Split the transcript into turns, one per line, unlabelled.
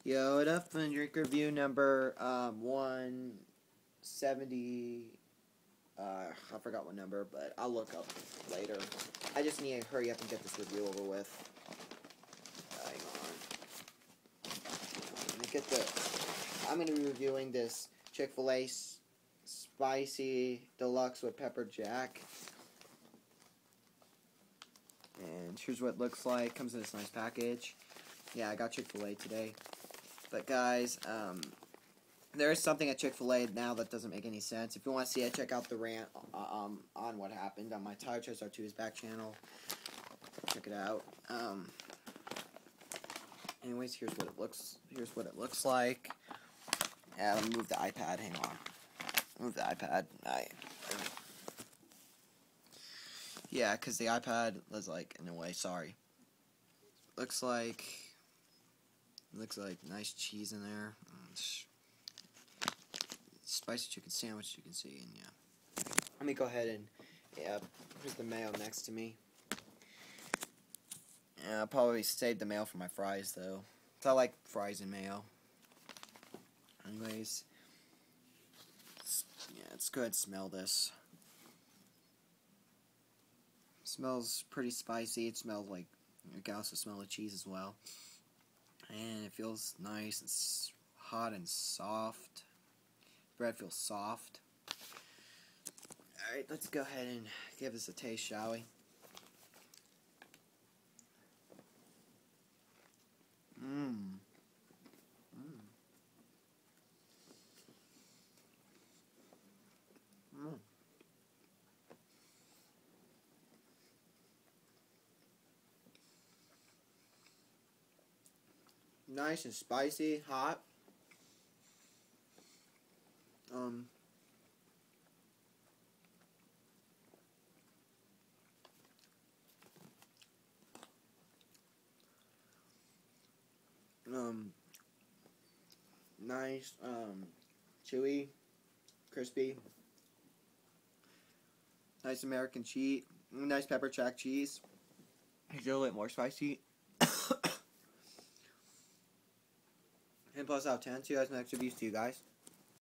Yo, what up? Fun Drink Review number 170. I forgot what number, but I'll look up later. I just need to hurry up and get this review over with. Hang on. I'm going to be reviewing this Chick-fil-A Spicy Deluxe with Pepper Jack. And here's what it looks like. Comes in this nice package. Yeah, I got Chick-fil-A today. But guys, there is something at Chick-fil-A now that doesn't make any sense. If you want to see it, check out the rant on what happened on my Tyler Chase R2's back channel. Check it out. Anyways, here's what it looks like. Yeah, let me move the iPad. Hang on. Move the iPad. Yeah, because the iPad was like in a way. Sorry. Looks like nice cheese in there. Spicy chicken sandwich, you can see, and yeah. Let me go ahead and, here's the mayo next to me. Yeah, I'll probably save the mayo for my fries, though. So I like fries and mayo. Anyways, let's go ahead and smell this. It smells pretty spicy. It smells like, you can also smell the cheese as well. And it feels nice. It's hot and soft. Bread feels soft. Alright, let's go ahead and give this a taste, shall we? Nice and spicy, hot. Nice, chewy, crispy. Nice American cheese. Nice pepper jack cheese. It's a little bit more spicy. And plus out of 10. See you guys next review. See you guys.